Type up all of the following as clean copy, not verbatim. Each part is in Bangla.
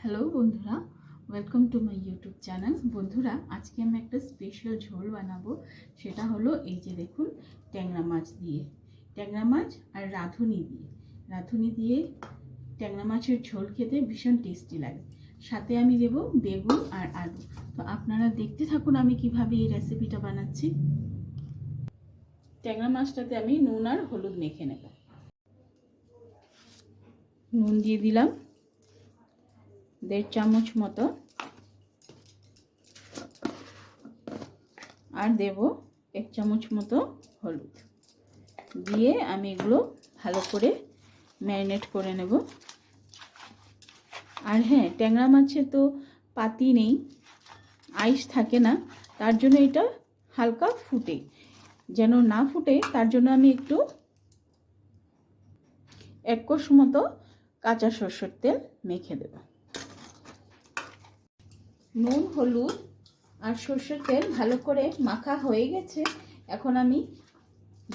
হ্যালো বন্ধুরা, welcome to my YouTube channel. বন্ধুরা, আজকে আমি একটা স্পেশাল ঝোল বানাবো। সেটা হলো এই যে দেখুন, ট্যাংরা মাছ দিয়ে, ট্যাংরা মাছ আর রাঁধুনি দিয়ে ট্যাংরা মাছের ঝোল খেতে ভীষণ টেস্টি লাগে। সাথে আমি দেবো বেগুন আর আলু। তো আপনারা দেখতে থাকুন আমি কিভাবে এই রেসিপিটা বানাচ্ছি। ট্যাংরা মাছটাতে আমি নুন আর হলুদ মেখে নেব। নুন দিয়ে দিলাম 1.5 চামচ মতো, আর দেব 1 চামচ মতো হলুদ দিয়ে আমি এগুলো ভালো করে ম্যারিনেট করে নেব। আর হ্যাঁ, ট্যাংরা মাছে তো পাতি নেই, আইস থাকে না, তার জন্য এটা হালকা ফুটে, যেন না ফুটে তার জন্য আমি একটু 1 কোষ মতো কাঁচা সরষের তেল মেখে দেব। নুন, হলুদ আর সরষের তেল ভালো করে মাখা হয়ে গেছে। এখন আমি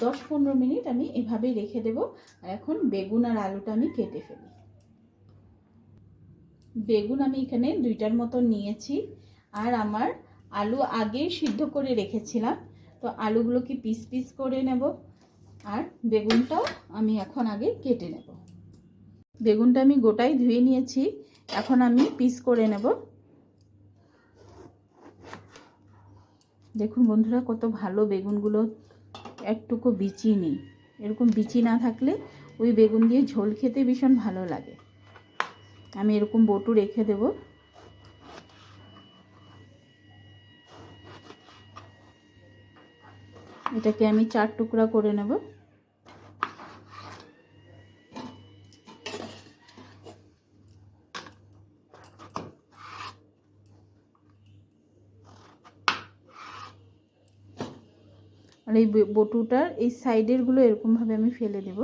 10-15 মিনিট আমি এভাবেই রেখে দেব। আর এখন বেগুন আর আলুটা আমি কেটে ফেলি। বেগুন আমি এখানে 2টার মতো নিয়েছি, আর আমার আলু আগেই সিদ্ধ করে রেখেছিলাম, তো আলুগুলোকে পিস পিস করে নেব। আর বেগুনটাও আমি এখন আগে কেটে নেব। বেগুনটা আমি গোটাই ধুয়ে নিয়েছি, এখন আমি পিস করে নেব। দেখুন বন্ধুরা, কত ভালো বেগুনগুলো, একটুকু বিচি নেই। এরকম বিচি না থাকলে ওই বেগুন দিয়ে ঝোল খেতে ভীষণ ভালো লাগে। আমি এরকম বটু রেখে দেব। এটাকে আমি 4 টুকরা করে নেব। আর এই বটুটার এই সাইডের গুলো এরকম ভাবে আমি ফেলে দেব।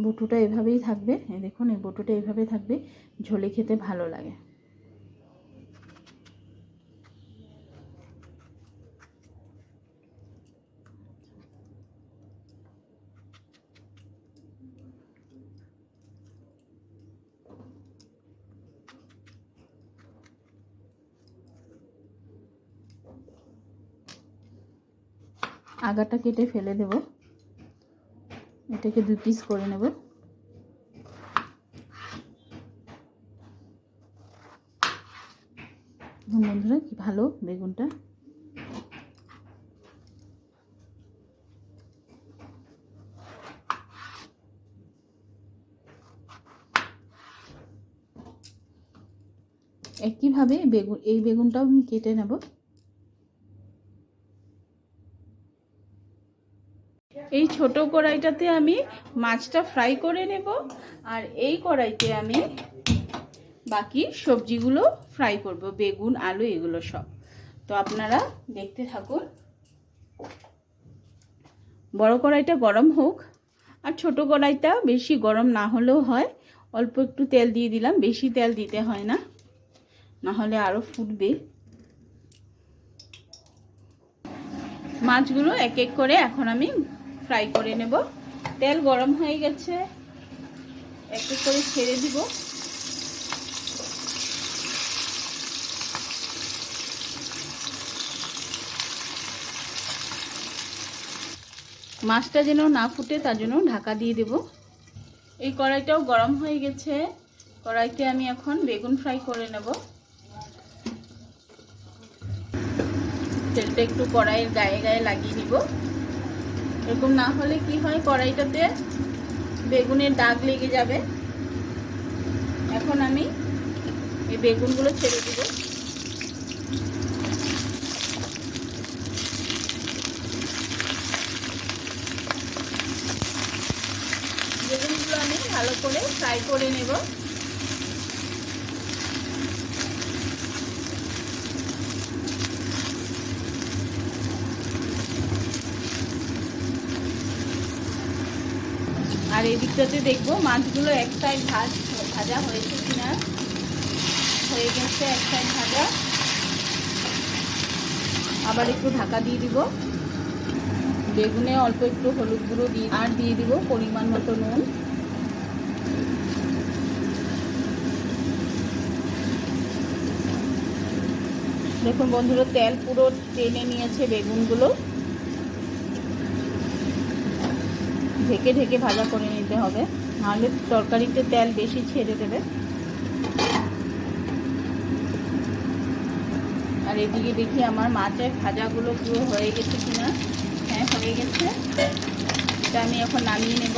বটুটা এভাবেই থাকবে, দেখুন এই বটুটা এভাবে থাকবে, ঝোলে খেতে ভালো লাগে। আগাটা কেটে ফেলে দেব। এটাকে 2 পিস করে নেব। বন্ধুরা, কি ভালো বেগুনটা। একইভাবে এই বেগুনটাও আমি কেটে নেব। এই ছোট কড়াইটাতে আমি মাছটা ফ্রাই করে নেব, আর এই কড়াইতে আমি বাকি সবজিগুলো ফ্রাই করব, বেগুন, আলু, এগুলো সব। তো আপনারা দেখতে থাকুন। বড় কড়াইটা গরম হোক, আর ছোট কড়াইটা বেশি গরম না হলেও হয়। অল্প একটু তেল দিয়ে দিলাম, বেশি তেল দিতে হয় না, না হলে আরো ফুটবে। মাছগুলো এক এক করে এখন আমি ফ্রাই করে নেব। তেল গরম হয়ে গেছে, এক এক করে ছেড়ে দিব। মাছটা যেন না ফুটে তার জন্য ঢাকা দিয়ে দেব। এই কড়াইটাও গরম হয়ে গেছে, কড়াইতে আমি এখন বেগুন ফ্রাই করে নেব। তেলটা একটু কড়াইয়ের গায়ে গায়ে লাগিয়ে দিব। এরকম না হলে কি হয়, কড়াইটাতে বেগুনের দাগ লেগে যাবে। এখন আমি এই বেগুনগুলো ছেড়ে দিব। বেগুনগুলো আমি ভালো করে ফ্রাই করে নেব। আর এই দিকটাতে দেখবো মাছগুলো এক সাইড ভাজা হয়েছে কিনা। হয়ে গেছে এক সাইড ভাজা। আবার একটু ঢাকা দিয়ে দিব। বেগুনে অল্প একটু হলুদ গুঁড়ো দিয়ে দিব পরিমাণ মতো নুন। দেখুন বন্ধুরা, তেল পুরো টেনে নিয়েছে বেগুনগুলো। ঢেকে ঢেকে ভাজা করে নিতে হবে, নাহলে তরকারিতে তেল বেশি ছেড়ে দেবে। আর এদিকে দেখি আমার মাছের ভাজাগুলো পুরো হয়ে গেছে কিনা। হ্যাঁ, হয়ে গেছে। এটা আমি এখন নামিয়ে নেব।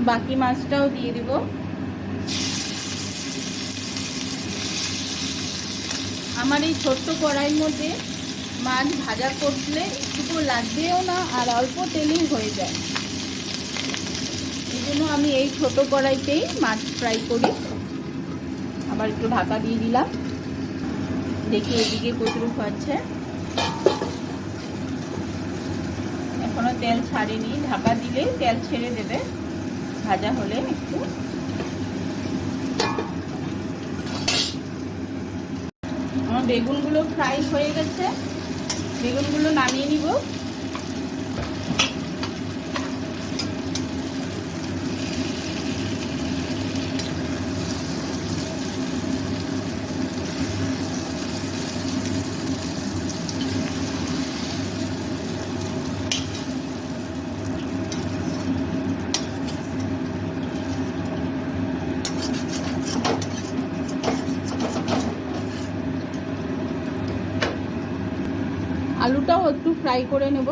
বাকি মাছটাও দিয়ে দিব। আমার এই ছোট্ট কড়াইয়ের মধ্যে মাছ ভাজা করলে একটু লাগবেও না, আর অল্প তেলেই হয়ে যায়। এই জন্য আমি এই ছোট কড়াইতেই মাছ ফ্রাই করি। আবার একটু ঢাকা দিয়ে দিলাম। দেখি এদিকে কতটুকু হচ্ছে। এখনো তেল ছাড়েনি, ঢাকা দিলে তেল ছেড়ে দেবে ভাজা হলে একটু। আমার বেগুনগুলো ফ্রাই হয়ে গেছে, বেগুনগুলো নামিয়ে নিব। আলুটাও একটু ফ্রাই করে নেব।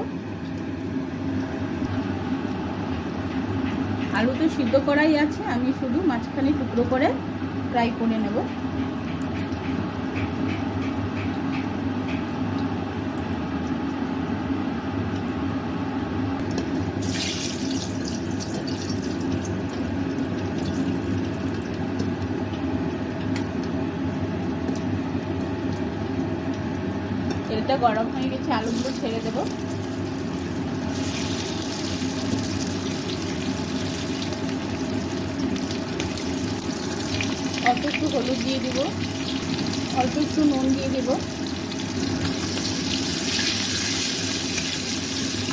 আলু তো সিদ্ধ করাই আছে, আমি শুধু মাঝখানে টুকরো করে ফ্রাই করে নেব। তেলটা গরম হয়ে গেছে, আলুগুলো ছেড়ে দেব। অল্প একটু হলুদ দিয়ে দিব, অল্প একটু নুন দিয়ে দিব।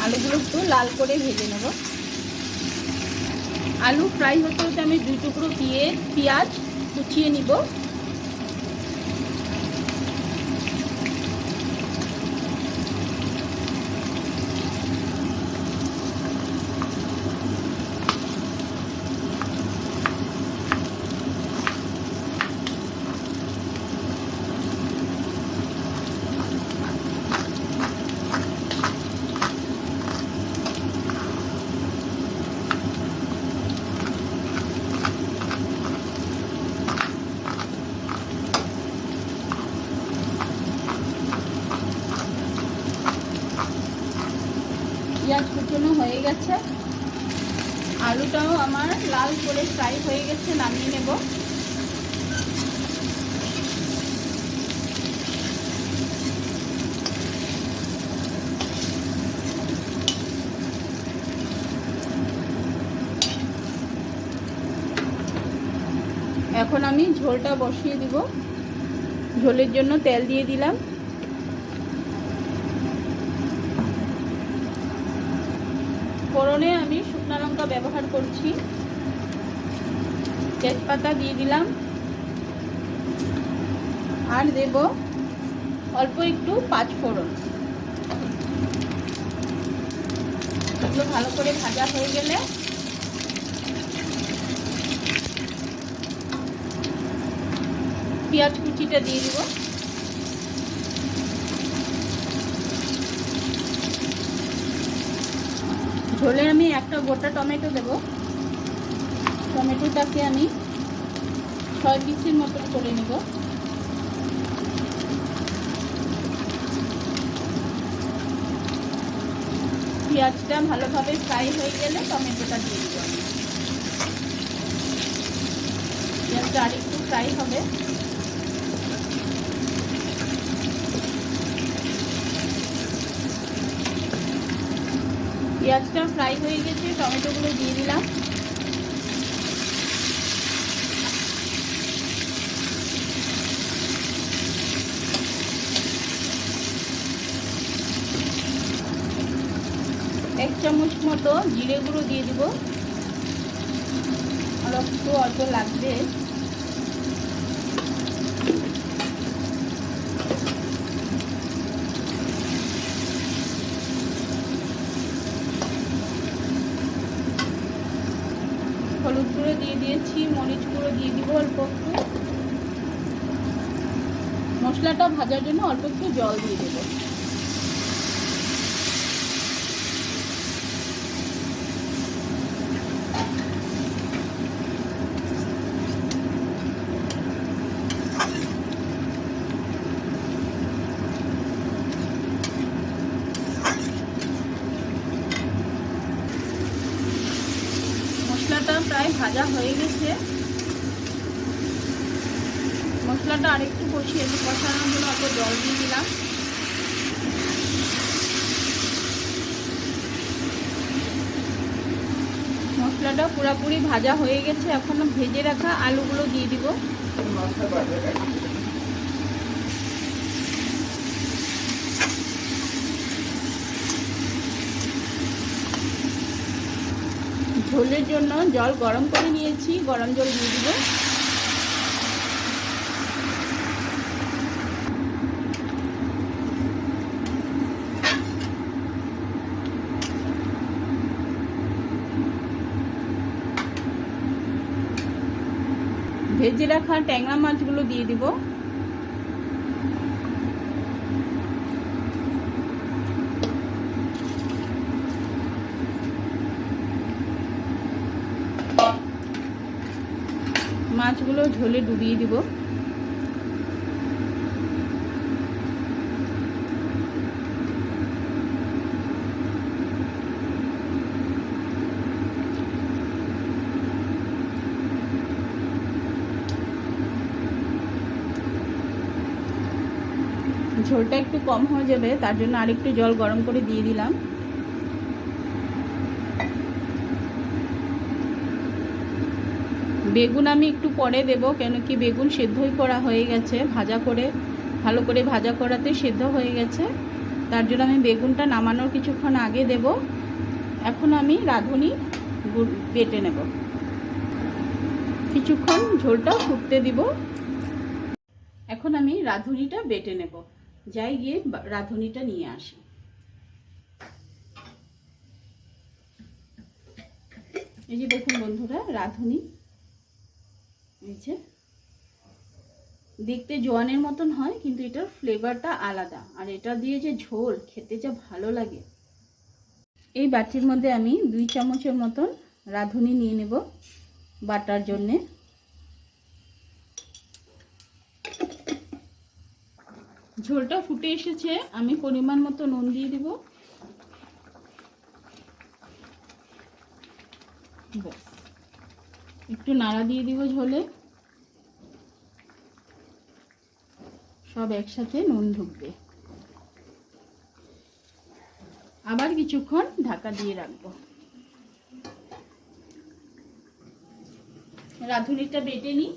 আলুগুলো একটু লাল করে ভেজে নেব। আলু ফ্রাই হতে হতে আমি 2 টুকরো পেঁয়াজ কুচিয়ে নিব। পেঁয়াজ কুচনো হয়ে গেছে, আলুটাও আমার লাল করে ফ্রাই হয়ে গেছে, নামিয়ে নেব। এখন আমি ঝোলটা বসিয়ে দিব। ঝোলের জন্য তেল দিয়ে দিলাম। ফোড়নে আমি শুকনো লঙ্কা ব্যবহার করছি, তেজপাতা দিয়ে দিলাম, আর দেব অল্প একটু 5 ফোড়ন। এগুলো ভালো করে ভাজা হয়ে গেলে পেঁয়াজ কুচিটা দিয়ে দিব। ঝোলে আমি একটা গোটা টমেটো দেব। টমেটোটাকে আমি 6 পিসের মতন করে নেব। পেঁয়াজটা ভালোভাবে ফ্রাই হয়ে গেলে টমেটোটা দিয়ে দিব। পেঁয়াজটা আরেকটু ফ্রাই হবে। পেঁয়াজটা ফ্রাই হয়ে গেছে, টমেটোগুলো দিয়ে দিলাম। চামচ মতো জিরে গুঁড়ো দিয়ে দিব, আর একটু অল্প লাগবে। হলুদ গুঁড়ো দিয়ে দিয়েছি, মরিচ গুঁড়ো দিয়ে দিব অল্প একটু। মশলাটা ভাজার জন্য অল্প একটু জল দিয়ে দেব। মশলাটা প্রায় ভাজা হয়ে গেছে। মশলাটা আরেকটু কষানোর জন্য অল্প জল দিয়ে দিলাম। মশলাটা পুরোপুরি ভাজা হয়ে গেছে। এখন ভেজে রাখা আলুগুলো দিয়ে দিব। ঝোলের জন্য জল গরম করে নিয়েছি, গরম জল দিয়ে দিব। ভেজে রাখা ট্যাংরা মাছগুলো দিয়ে দিব। মাছগুলো ঝোলে ডুবিয়ে দিব। ঝোলটা একটু কম হয়ে যাবে, তার জন্য আরেকটু জল গরম করে দিয়ে দিলাম। বেগুন আমি একটু পরে দেব, কেন কি বেগুন সেদ্ধই করা হয়ে গেছে, ভাজা করে ভালো করে ভাজা করাতে সেদ্ধ হয়ে গেছে। তার জন্য আমি বেগুনটা নামানোর কিছুক্ষণ আগে দেব। এখন আমি রাঁধুনি বেটে নেব। কিছুক্ষণ ঝোলটা ফুটতে দিব। এখন আমি রাঁধুনিটা বেটে নেব। যাই গিয়ে রাঁধুনিটা নিয়ে আসি। এই যে দেখুন বন্ধুরা, রাঁধুনি এই যে দেখতে জোয়ানের মতন হয়, কিন্তু এটার ফ্লেভারটা আলাদা। আর এটা দিয়ে যে ঝোল খেতে যা ভালো লাগে। এই বাটির মধ্যে আমি 2 চামচের মতন রাঁধুনি নিয়ে নেব বাটার জন্যে। ঝোলটা ফুটে এসেছে, আমি পরিমাণ মতো নুন দিয়ে দিব। একটু নাড়া দিয়ে দিব ঝোলে, সব একসাথে নুন ঢুকবে। আবার কিছুক্ষণ ঢাকা দিয়ে রাখবো। রাঁধুনিটা বেটে নিই।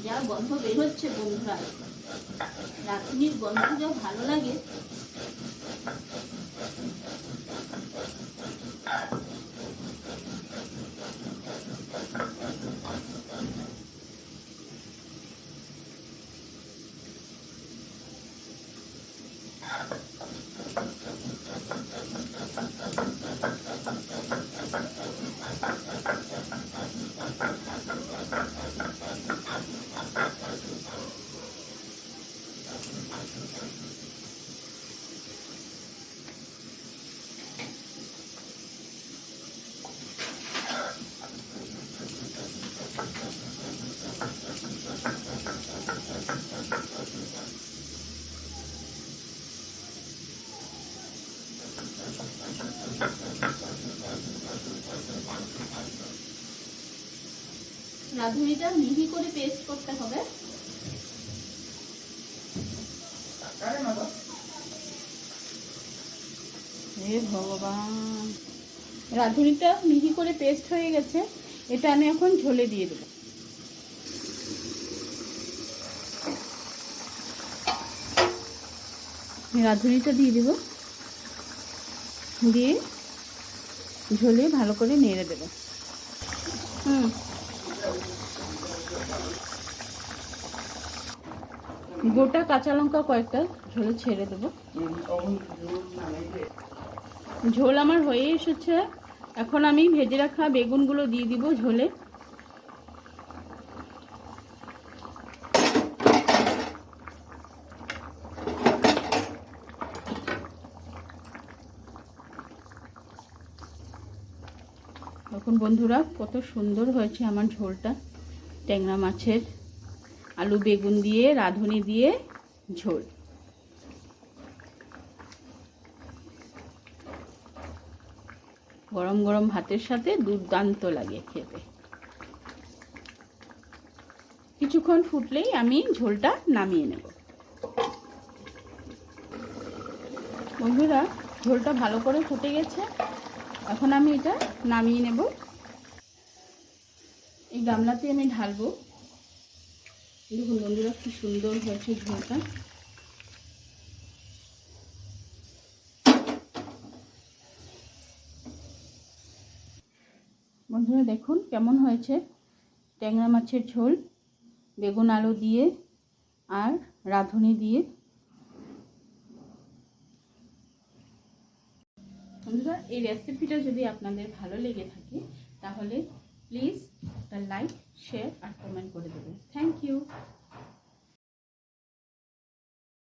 যা গন্ধ বের হচ্ছে বন্ধুরা, রাঁধুনির গন্ধ যা ভালো লাগে। রাঁধুনিটা মিহি করে পেস্ট করতে হবে। হে ভগবান, রাঁধুনিটা মিহি করে পেস্ট হয়ে গেছে। এটা আমি এখন ঝোলে দিয়ে দেবো। রাঁধুনিটা দিয়ে দেবো, দিয়ে ঝোলে ভালো করে নেড়ে দেবো। গোটা কাঁচা লঙ্কা কয়েকটা ঝোলে ছেড়ে দেবো। ঝোল আমার হয়ে এসেছে। এখন আমি ভেজে রাখা বেগুনগুলো দিয়ে দিব ঝোলে। দেখুন বন্ধুরা, কত সুন্দর হয়েছে আমার ঝোলটা। ট্যাংরা মাছের আলু বেগুন দিয়ে রাঁধুনি দিয়ে ঝোল। গরম গরম ভাতের সাথে দুর্দান্ত লাগে খেতে। কিছুক্ষণ ফুটলেই আমি ঝোলটা নামিয়ে নেব। বন্ধুরা, ঝোলটা ভালো করে ফুটে গেছে। এখন আমি এটা নামিয়ে নেব। এই গামলাতে আমি ঢালবো। দেখুন বন্ধুরা, কি সুন্দর হয়েছে ঝোলটা। বন্ধুরা দেখুন কেমন হয়েছে ট্যাংরা মাছের ঝোল, বেগুন আলু দিয়ে আর রাঁধুনি দিয়ে। বন্ধুরা, এই রেসিপিটা যদি আপনাদের ভালো লেগে থাকে তাহলে প্লিজ একটা লাইক, শেয়ার আর কমেন্ট করে দেবেন। থ্যাংক